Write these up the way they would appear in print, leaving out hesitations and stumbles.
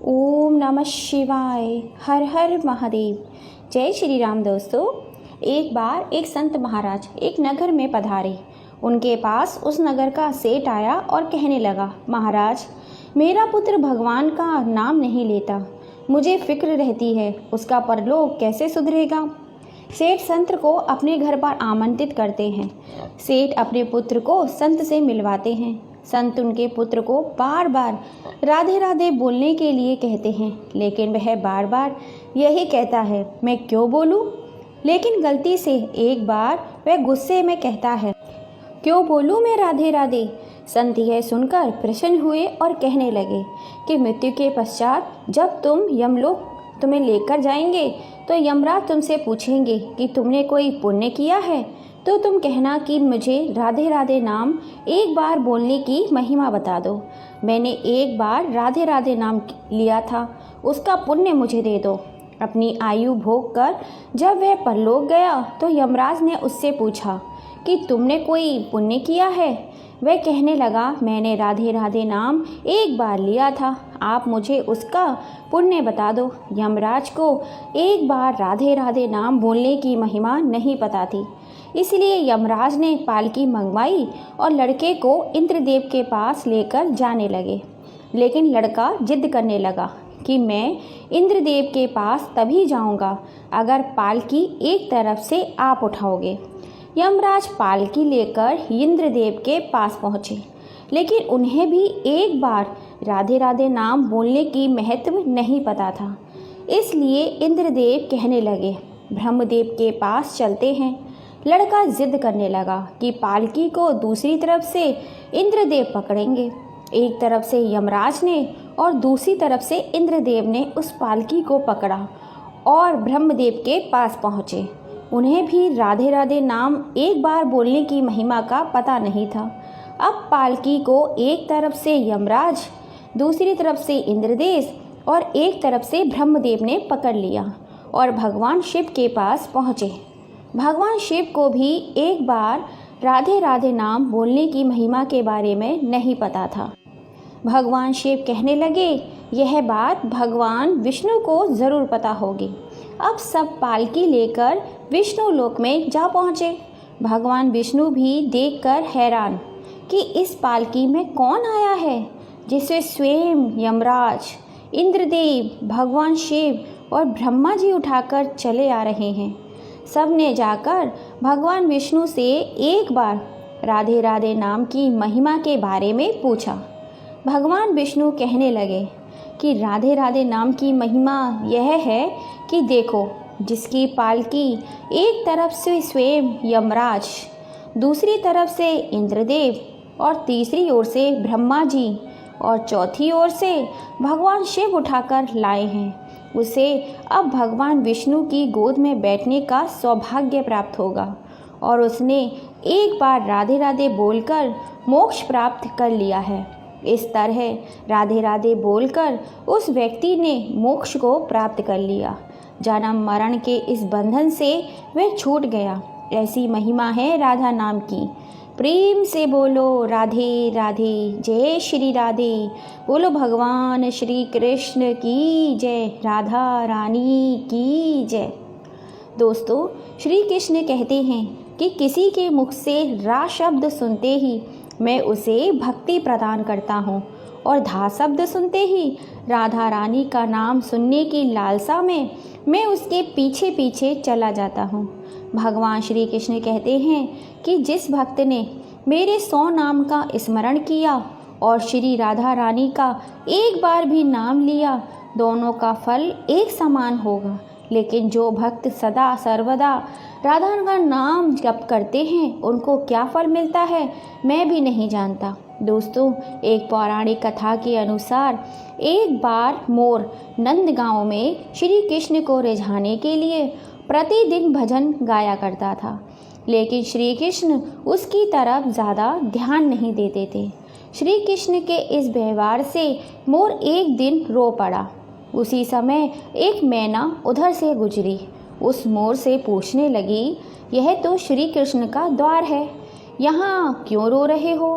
ओम नमः शिवाय। हर हर महादेव। जय श्री राम। दोस्तों, एक बार एक संत महाराज एक नगर में पधारे। उनके पास उस नगर का सेठ आया और कहने लगा, महाराज, मेरा पुत्र भगवान का नाम नहीं लेता, मुझे फिक्र रहती है, उसका परलोक कैसे सुधरेगा। सेठ संत को अपने घर पर आमंत्रित करते हैं। सेठ अपने पुत्र को संत से मिलवाते हैं। संत उनके पुत्र को बार बार राधे राधे बोलने के लिए कहते हैं, लेकिन वह बार बार यही कहता है, मैं क्यों बोलूं। लेकिन गलती से एक बार वह गुस्से में कहता है, क्यों बोलूं मैं राधे राधे। संत यह सुनकर प्रसन्न हुए और कहने लगे कि मृत्यु के पश्चात जब तुम यमलोक तुम्हें लेकर जाएंगे तो यमराज तुमसे पूछेंगे कि तुमने कोई पुण्य किया है तो तुम कहना कि मुझे राधे राधे नाम एक बार बोलने की महिमा बता दो। मैंने एक बार राधे राधे नाम लिया था, उसका पुण्य मुझे दे दो। अपनी आयु भोग कर जब वह परलोक गया तो यमराज ने उससे पूछा कि तुमने कोई पुण्य किया है। वह कहने लगा, मैंने राधे राधे नाम एक बार लिया था, आप मुझे उसका पुण्य बता दो। यमराज को एक बार राधे राधे नाम बोलने की महिमा नहीं पता थी, इसलिए यमराज ने पालकी मंगवाई और लड़के को इंद्रदेव के पास लेकर जाने लगे। लेकिन लड़का जिद करने लगा कि मैं इंद्रदेव के पास तभी जाऊंगा अगर पालकी एक तरफ से आप उठाओगे। यमराज पालकी लेकर इंद्रदेव के पास पहुँचे, लेकिन उन्हें भी एक बार राधे राधे नाम बोलने की महत्व नहीं पता था। इसलिए इंद्रदेव कहने लगे, ब्रह्मदेव के पास चलते हैं। लड़का जिद करने लगा कि पालकी को दूसरी तरफ से इंद्रदेव पकड़ेंगे। एक तरफ से यमराज ने और दूसरी तरफ से इंद्रदेव ने उस पालकी को पकड़ा और ब्रह्मदेव के पास पहुँचे। उन्हें भी राधे राधे नाम एक बार बोलने की महिमा का पता नहीं था। अब पालकी को एक तरफ से यमराज, दूसरी तरफ से इंद्रदेव और एक तरफ से ब्रह्मदेव ने पकड़ लिया और भगवान शिव के पास पहुँचे। भगवान शिव को भी एक बार राधे राधे नाम बोलने की महिमा के बारे में नहीं पता था। भगवान शिव कहने लगे, यह बात भगवान विष्णु को ज़रूर पता होगी। अब सब पालकी लेकर विष्णु लोक में जा पहुँचे। भगवान विष्णु भी देखकर हैरान कि इस पालकी में कौन आया है, जिसे स्वयं यमराज, इंद्रदेव, भगवान शिव और ब्रह्मा जी उठाकर चले आ रहे हैं। सब ने जाकर भगवान विष्णु से एक बार राधे राधे नाम की महिमा के बारे में पूछा। भगवान विष्णु कहने लगे कि राधे राधे नाम की महिमा यह है कि देखो, जिसकी पालकी एक तरफ से स्वयं यमराज, दूसरी तरफ से इंद्रदेव और तीसरी ओर से ब्रह्मा जी और चौथी ओर से भगवान शिव उठाकर लाए हैं, उसे अब भगवान विष्णु की गोद में बैठने का सौभाग्य प्राप्त होगा और उसने एक बार राधे राधे बोलकर मोक्ष प्राप्त कर लिया है। इस तरह राधे राधे बोलकर उस व्यक्ति ने मोक्ष को प्राप्त कर लिया। जन्म मरण के इस बंधन से वह छूट गया। ऐसी महिमा है राधा नाम की। प्रेम से बोलो राधे राधे। जय श्री राधे। बोलो भगवान श्री कृष्ण की जय। राधा रानी की जय। दोस्तों, श्री कृष्ण कहते हैं कि किसी के मुख से रा शब्द सुनते ही मैं उसे भक्ति प्रदान करता हूँ और धा शब्द सुनते ही राधा रानी का नाम सुनने की लालसा में मैं उसके पीछे पीछे चला जाता हूँ। भगवान श्री कृष्ण कहते हैं कि जिस भक्त ने मेरे 100 नाम का स्मरण किया और श्री राधा रानी का एक बार भी नाम लिया, दोनों का फल एक समान होगा। लेकिन जो भक्त सदा सर्वदा राधा का नाम जप करते हैं, उनको क्या फल मिलता है मैं भी नहीं जानता। दोस्तों, एक पौराणिक कथा के अनुसार एक बार मोर नंदगांव में श्री कृष्ण को रिझाने के लिए प्रतिदिन भजन गाया करता था, लेकिन श्री कृष्ण उसकी तरफ ज़्यादा ध्यान नहीं देते थे। श्री कृष्ण के इस व्यवहार से मोर एक दिन रो पड़ा। उसी समय एक मैना उधर से गुजरी। उस मोर से पूछने लगी, यह तो श्री कृष्ण का द्वार है, यहाँ क्यों रो रहे हो।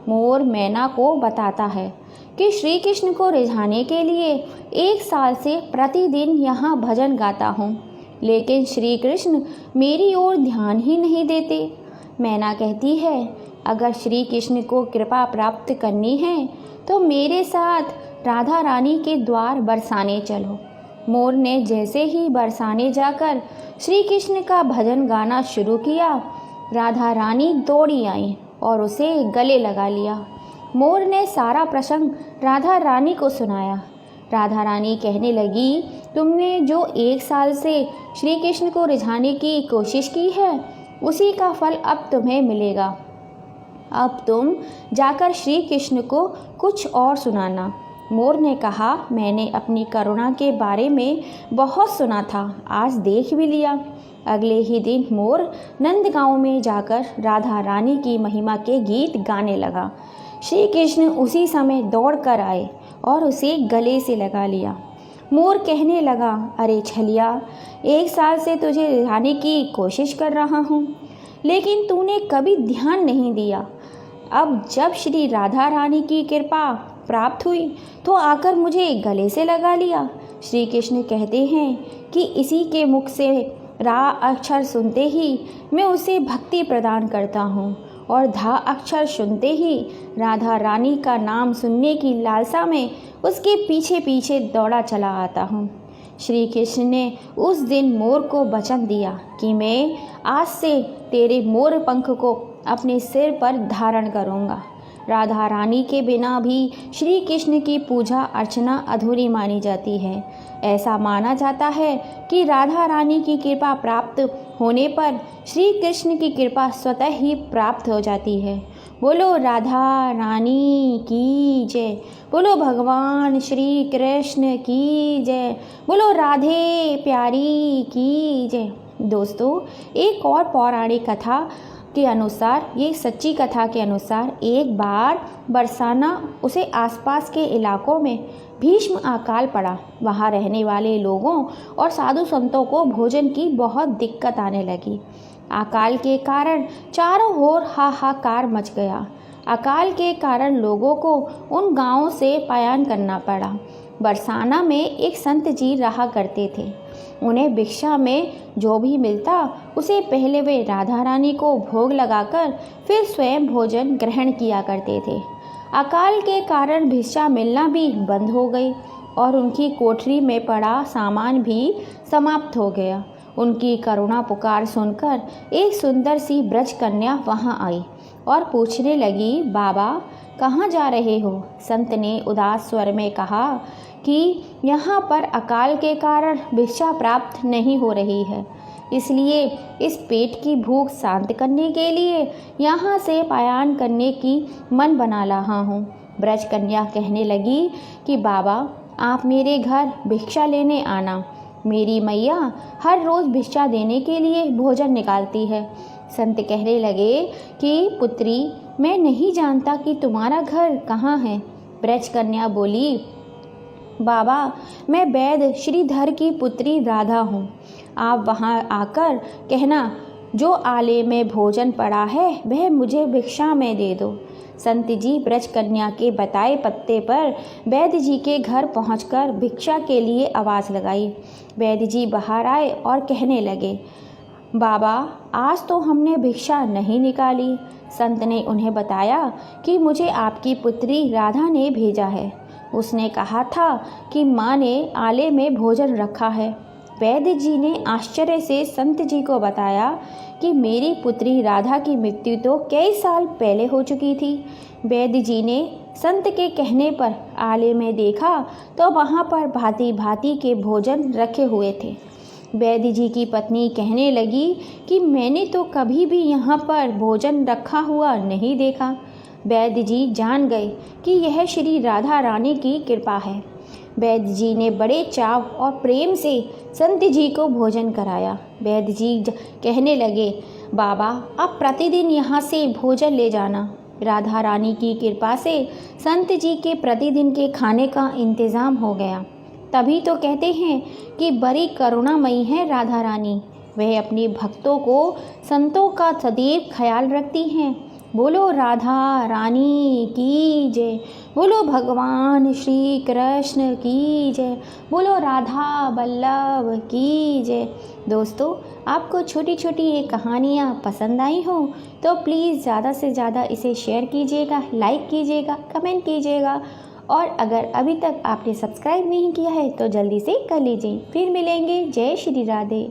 मोर मैना को बताता है कि श्री कृष्ण को रिझाने के लिए 1 साल से प्रतिदिन यहाँ भजन गाता हूँ, लेकिन श्री कृष्ण मेरी ओर ध्यान ही नहीं देते। मैना कहती है, अगर श्री कृष्ण को कृपा प्राप्त करनी है तो मेरे साथ राधा रानी के द्वार बरसाने चलो। मोर ने जैसे ही बरसाने जाकर श्री कृष्ण का भजन गाना शुरू किया, राधा रानी दौड़ी आई और उसे गले लगा लिया। मोर ने सारा प्रसंग राधा रानी को सुनाया। राधा रानी कहने लगी, तुमने जो 1 साल से श्री कृष्ण को रिझाने की कोशिश की है, उसी का फल अब तुम्हें मिलेगा। अब तुम जाकर श्री कृष्ण को कुछ और सुनाना। मोर ने कहा, मैंने अपनी करुणा के बारे में बहुत सुना था, आज देख भी लिया। अगले ही दिन मोर नंदगांव में जाकर राधा रानी की महिमा के गीत गाने लगा। श्री कृष्ण उसी समय दौड़ कर आए और उसे गले से लगा लिया। मोर कहने लगा, अरे छलिया, 1 साल से तुझे रिझाने की कोशिश कर रहा हूँ, लेकिन तूने कभी ध्यान नहीं दिया। अब जब श्री राधा रानी की कृपा प्राप्त हुई तो आकर मुझे गले से लगा लिया। श्री कृष्ण कहते हैं कि इसी के मुख से रा अक्षर सुनते ही मैं उसे भक्ति प्रदान करता हूँ और धा अक्षर सुनते ही राधा रानी का नाम सुनने की लालसा में उसके पीछे पीछे दौड़ा चला आता हूँ। श्री कृष्ण ने उस दिन मोर को वचन दिया कि मैं आज से तेरे मोर पंख को अपने सिर पर धारण करूँगा। राधा रानी के बिना भी श्री कृष्ण की पूजा अर्चना अधूरी मानी जाती है। ऐसा माना जाता है कि राधा रानी की कृपा प्राप्त होने पर श्री कृष्ण की कृपा स्वतः ही प्राप्त हो जाती है। बोलो राधा रानी की जय, बोलो भगवान श्री कृष्ण की जय, बोलो राधे प्यारी की जय। दोस्तों, एक और पौराणिक कथा के अनुसार, ये सच्ची कथा के अनुसार, एक बार बरसाना उसे आसपास के इलाकों में भीष्म अकाल पड़ा। वहाँ रहने वाले लोगों और साधु संतों को भोजन की बहुत दिक्कत आने लगी। अकाल के कारण चारों ओर हाहाकार मच गया। अकाल के कारण लोगों को उन गांवों से पलायन करना पड़ा। बरसाना में एक संत जी रहा करते थे। उन्हें भिक्षा में जो भी मिलता उसे पहले वे राधा रानी को भोग लगाकर फिर स्वयं भोजन ग्रहण किया करते थे। अकाल के कारण भिक्षा मिलना भी बंद हो गई और उनकी कोठरी में पड़ा सामान भी समाप्त हो गया। उनकी करुणा पुकार सुनकर एक सुंदर सी ब्रज कन्या वहां आई और पूछने लगी, बाबा कहाँ जा रहे हो? संत ने उदास स्वर में कहा कि यहाँ पर अकाल के कारण भिक्षा प्राप्त नहीं हो रही है, इसलिए इस पेट की भूख शांत करने के लिए यहाँ से पलायन करने की मन बना रहा हूँ। ब्रज कन्या कहने लगी कि बाबा आप मेरे घर भिक्षा लेने आना। मेरी मैया हर रोज़ भिक्षा देने के लिए भोजन निकालती है। संत कहने लगे कि पुत्री, मैं नहीं जानता कि तुम्हारा घर कहाँ है। ब्रज कन्या बोली, बाबा मैं वैद्य श्रीधर की पुत्री राधा हूँ। आप वहाँ आकर कहना जो आले में भोजन पड़ा है वह मुझे भिक्षा में दे दो। संत जी ब्रज कन्या के बताए पत्ते पर वैद्य जी के घर पहुंचकर भिक्षा के लिए आवाज़ लगाई। वैद्य जी बाहर आए और कहने लगे, बाबा आज तो हमने भिक्षा नहीं निकाली। संत ने उन्हें बताया कि मुझे आपकी पुत्री राधा ने भेजा है। उसने कहा था कि माँ ने आले में भोजन रखा है। वैद्य जी ने आश्चर्य से संत जी को बताया कि मेरी पुत्री राधा की मृत्यु तो कई साल पहले हो चुकी थी। वैद्य जी ने संत के कहने पर आले में देखा तो वहाँ पर भांति भांति के भोजन रखे हुए थे। वैद्य जी की पत्नी कहने लगी कि मैंने तो कभी भी यहाँ पर भोजन रखा हुआ नहीं देखा। वैद्य जी जान गए कि यह श्री राधा रानी की कृपा है। वैद्य जी ने बड़े चाव और प्रेम से संत जी को भोजन कराया। वैद्य जी कहने लगे, बाबा आप प्रतिदिन यहाँ से भोजन ले जाना। राधा रानी की कृपा से संत जी के प्रतिदिन के खाने का इंतज़ाम हो गया। तभी तो कहते हैं कि बड़ी करुणामयी है राधा रानी। वह अपने भक्तों को संतों का सदैव ख्याल रखती हैं। बोलो राधा रानी की जय, बोलो भगवान श्री कृष्ण की जय। बोलो राधा वल्लभ की जय। दोस्तों, आपको छोटी छोटी ये कहानियाँ पसंद आई हो तो प्लीज़ ज़्यादा से ज़्यादा इसे शेयर कीजिएगा, लाइक कीजिएगा, कमेंट कीजिएगा, और अगर अभी तक आपने सब्सक्राइब नहीं किया है तो जल्दी से कर लीजिए। फिर मिलेंगे। जय श्री राधे।